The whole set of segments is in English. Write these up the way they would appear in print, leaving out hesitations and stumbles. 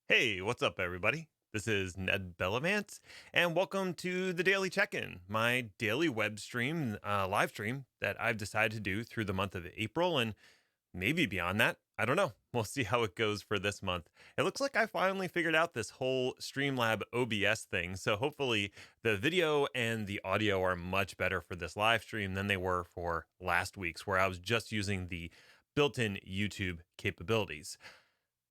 Hey, what's up, everybody? This is Ned Bellavance, and welcome to the Daily Check-in, my daily web stream, live stream that I've decided to do through the month of April and maybe beyond that. I don't know. We'll see how it goes for this month. It looks like I finally figured out this whole Streamlab OBS thing, so hopefully the video and the audio are much better for this live stream than they were for last week's, where I was just using the built-in YouTube capabilities.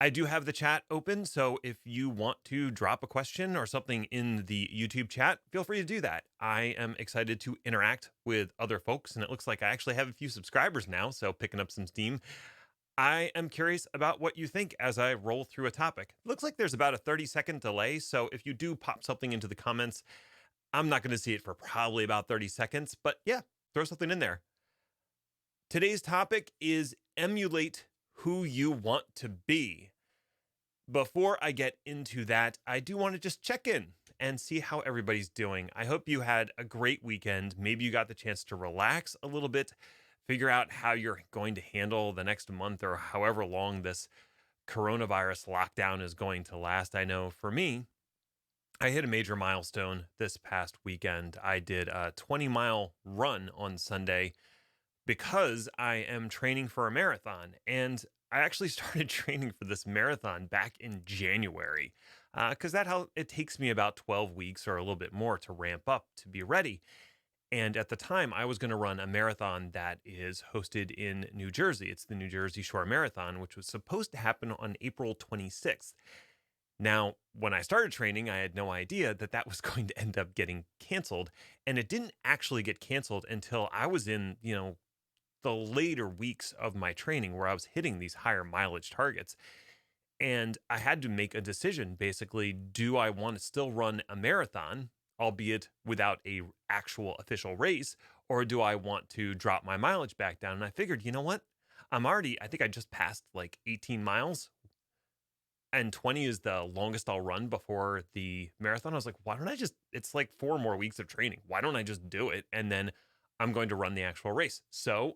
I do have the chat open, so if you want to drop a question or something in the YouTube chat, feel free to do that. I am excited to interact with other folks, and it looks like I actually have a few subscribers now, so picking up some steam. I am curious about what you think as I roll through a topic. Looks like there's about a 30-second delay, so if you do pop something into the comments, I'm not going to see it for probably about 30 seconds, but yeah, throw something in there. Today's topic is emulate who you want to be. Before I get into that, I do want to just check in and see how everybody's doing. I hope you had a great weekend. Maybe you got the chance to relax a little bit, figure out how you're going to handle the next month or however long this coronavirus lockdown is going to last. I know for me, I hit a major milestone this past weekend. I did a 20-mile run on Sunday because I am training for a marathon. And I actually started training for this marathon back in January because that how it takes me about 12 weeks or a little bit more to ramp up to be ready. And at the time, I was going to run a marathon that is hosted in New Jersey. It's the New Jersey Shore Marathon, which was supposed to happen on April 26th. Now, when I started training, I had no idea that that was going to end up getting canceled. And it didn't actually get canceled until I was in, the later weeks of my training where I was hitting these higher mileage targets. And I had to make a decision basically, do I want to still run a marathon, albeit without a actual official race, or do I want to drop my mileage back down? And I figured, you know what? I think I just passed like 18 miles and 20 is the longest I'll run before the marathon. I was like, why don't I just, it's like 4 more weeks of training. Why don't I just do it? And then I'm going to run the actual race. So,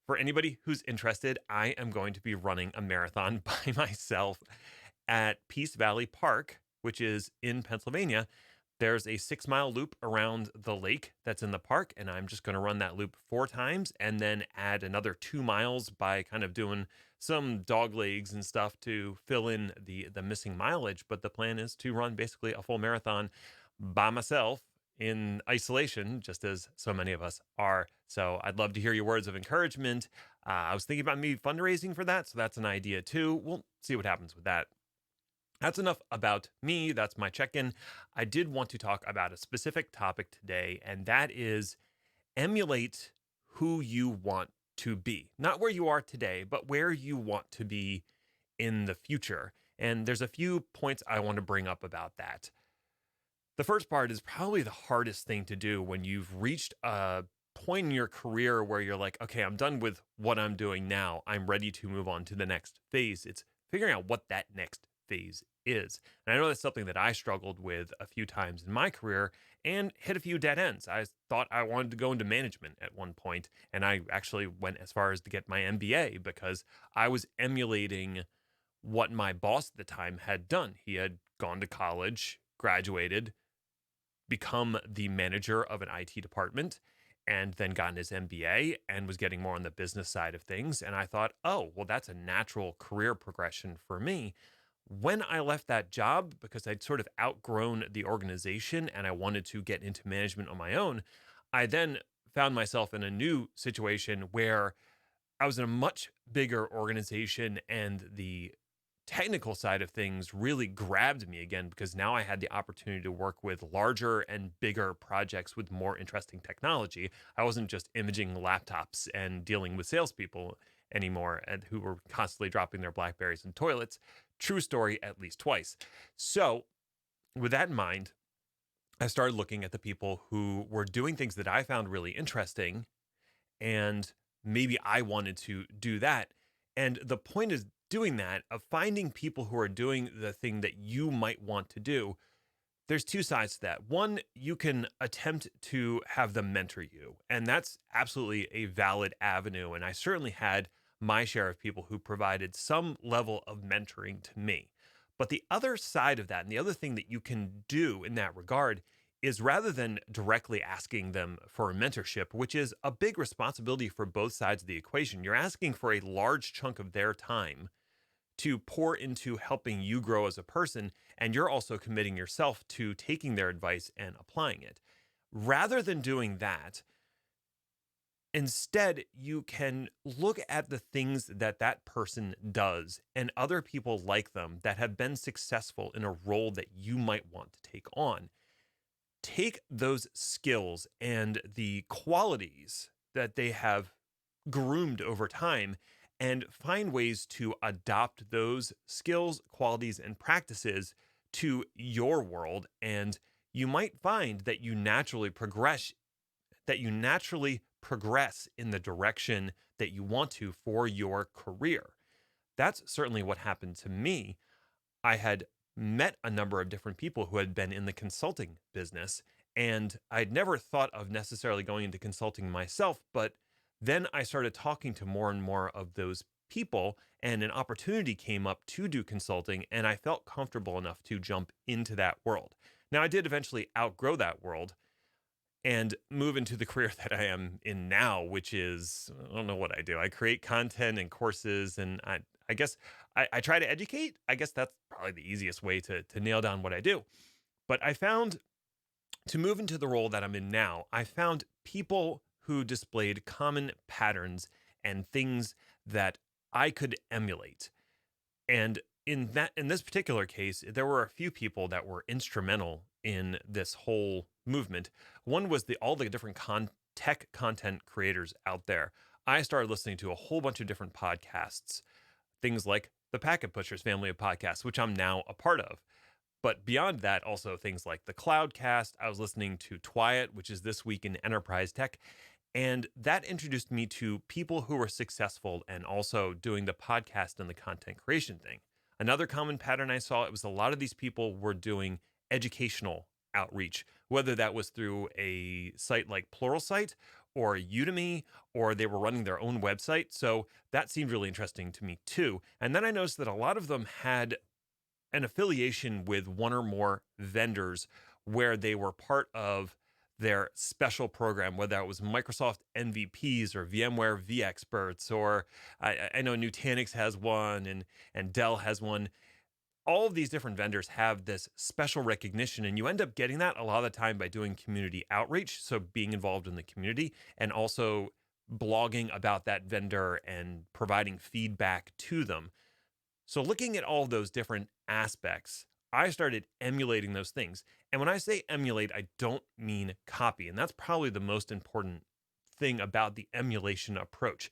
for anybody who's interested, I am going to be running a marathon by myself at Peace Valley Park, which is in Pennsylvania. There's a 6 mile loop around the lake that's in the park, and I'm just going to run that loop 4 times and then add another 2 miles by kind of doing some dog legs and stuff to fill in the missing mileage. But the plan is to run basically a full marathon by myself in isolation, just as so many of us are. So I'd love to hear your words of encouragement. I was thinking about me fundraising for that, so that's an idea too. We'll see what happens with that. That's enough about me. That's my check in. I did want to talk about a specific topic today, and that is emulate who you want to be. Not where you are today, but where you want to be in the future. And there's a few points I want to bring up about that. The first part is probably the hardest thing to do when you've reached a point in your career where you're like, okay, I'm done with what I'm doing now. I'm ready to move on to the next phase. It's figuring out what that next phase is. And I know that's something that I struggled with a few times in my career and hit a few dead ends. I thought I wanted to go into management at one point, and I actually went as far as to get my MBA because I was emulating what my boss at the time had done. He had gone to college, graduated, become the manager of an IT department and then gotten his MBA and was getting more on the business side of things. And I thought, oh, well, that's a natural career progression for me. When I left that job, because I'd sort of outgrown the organization and I wanted to get into management on my own, I then found myself in a new situation where I was in a much bigger organization and the technical side of things really grabbed me again because now I had the opportunity to work with larger and bigger projects with more interesting technology. I wasn't just imaging laptops and dealing with salespeople anymore and who were constantly dropping their Blackberries in toilets. True story, at least twice. So, with that in mind, I started looking at the people who were doing things that I found really interesting and maybe I wanted to do that. And the point is doing that, of finding people who are doing the thing that you might want to do. There's two sides to that. One, you can attempt to have them mentor you, and that's absolutely a valid avenue. And I certainly had my share of people who provided some level of mentoring to me. But the other side of that, and the other thing that you can do in that regard, is rather than directly asking them for a mentorship, which is a big responsibility for both sides of the equation, you're asking for a large chunk of their time to pour into helping you grow as a person. And you're also committing yourself to taking their advice and applying it. Rather than doing that, instead, you can look at the things that that person does and other people like them that have been successful in a role that you might want to take on. Take those skills and the qualities that they have groomed over time and find ways to adopt those skills, qualities, and practices to your world. And you might find that you naturally progress in the direction that you want to for your career. That's certainly what happened to me. I had met a number of different people who had been in the consulting business, and I'd never thought of necessarily going into consulting myself. But then I started talking to more and more of those people, and an opportunity came up to do consulting, and I felt comfortable enough to jump into that world. Now, I did eventually outgrow that world and move into the career that I am in now, which is, I don't know what I do. I create content and courses, and I guess I try to educate. I guess that's probably the easiest way to nail down what I do. But I found, to move into the role that I'm in now, I found people who displayed common patterns and things that I could emulate. And in this particular case, there were a few people that were instrumental in this whole movement. One was the all the different tech content creators out there. I started listening to a whole bunch of different podcasts, things like the Packet Pushers family of podcasts, which I'm now a part of. But beyond that, also things like the Cloudcast. I was listening to Twiat, which is This Week in Enterprise Tech. And that introduced me to people who were successful and also doing the podcast and the content creation thing. Another common pattern I saw, it was a lot of these people were doing educational outreach, whether that was through a site like Pluralsight or Udemy, or they were running their own website. So that seemed really interesting to me too. And then I noticed that a lot of them had an affiliation with one or more vendors where they were part of their special program, whether it was Microsoft MVPs or VMware vExperts, or I know Nutanix has one and Dell has one. All of these different vendors have this special recognition, and you end up getting that a lot of the time by doing community outreach. So being involved in the community and also blogging about that vendor and providing feedback to them. So, looking at all of those different aspects, I started emulating those things. And when I say emulate, I don't mean copy. And that's probably the most important thing about the emulation approach.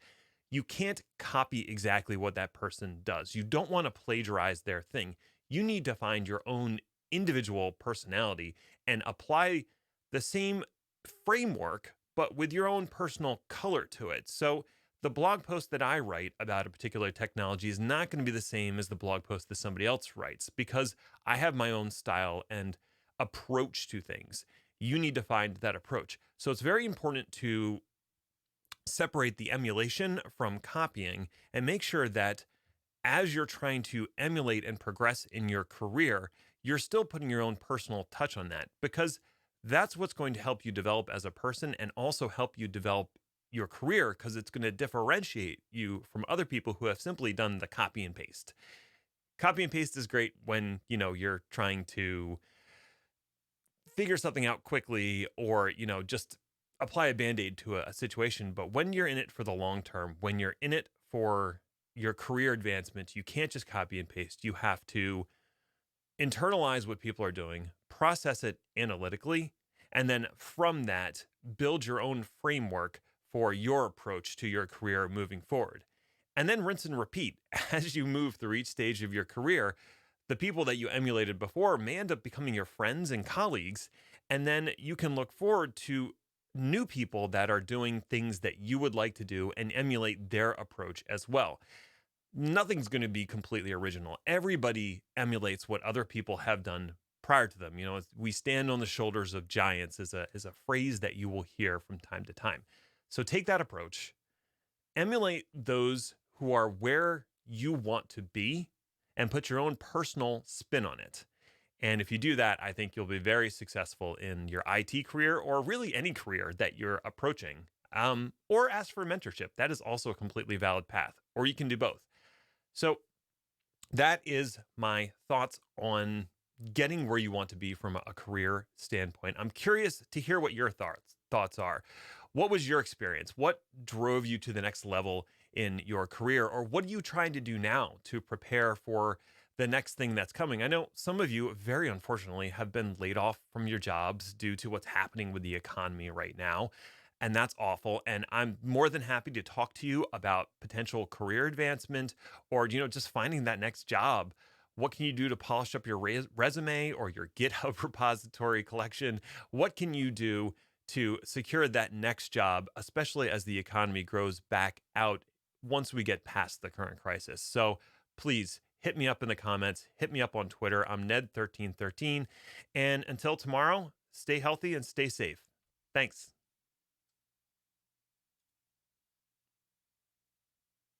You can't copy exactly what that person does. You don't want to plagiarize their thing. You need to find your own individual personality and apply the same framework, but with your own personal color to it. So, the blog post that I write about a particular technology is not going to be the same as the blog post that somebody else writes because I have my own style and approach to things. You need to find that approach. So it's very important to separate the emulation from copying and make sure that as you're trying to emulate and progress in your career, you're still putting your own personal touch on that because that's what's going to help you develop as a person and also help you develop your career because it's going to differentiate you from other people who have simply done the copy and paste. Copy and paste is great when, you're trying to figure something out quickly or, just apply a band-aid to a situation, but when you're in it for the long term, when you're in it for your career advancement, you can't just copy and paste. You have to internalize what people are doing, process it analytically, and then from that, build your own framework for your approach to your career moving forward. And then rinse and repeat as you move through each stage of your career. The people that you emulated before may end up becoming your friends and colleagues. And then you can look forward to new people that are doing things that you would like to do and emulate their approach as well. Nothing's going to be completely original. Everybody emulates what other people have done prior to them. We stand on the shoulders of giants is a phrase that you will hear from time to time. So take that approach, emulate those who are where you want to be, and put your own personal spin on it. And if you do that, I think you'll be very successful in your IT career or really any career that you're approaching. Or ask for mentorship. That is also a completely valid path, or you can do both. So, that is my thoughts on getting where you want to be from a career standpoint. I'm curious to hear what your thoughts are. What was your experience? What drove you to the next level in your career, or what are you trying to do now to prepare for the next thing that's coming? I know some of you, very unfortunately, have been laid off from your jobs due to what's happening with the economy right now. And that's awful. And I'm more than happy to talk to you about potential career advancement or, just finding that next job. What can you do to polish up your resume or your GitHub repository collection? What can you do to secure that next job, especially as the economy grows back out once we get past the current crisis? So please hit me up in the comments, hit me up on Twitter. I'm Ned1313. And until tomorrow, stay healthy and stay safe. Thanks.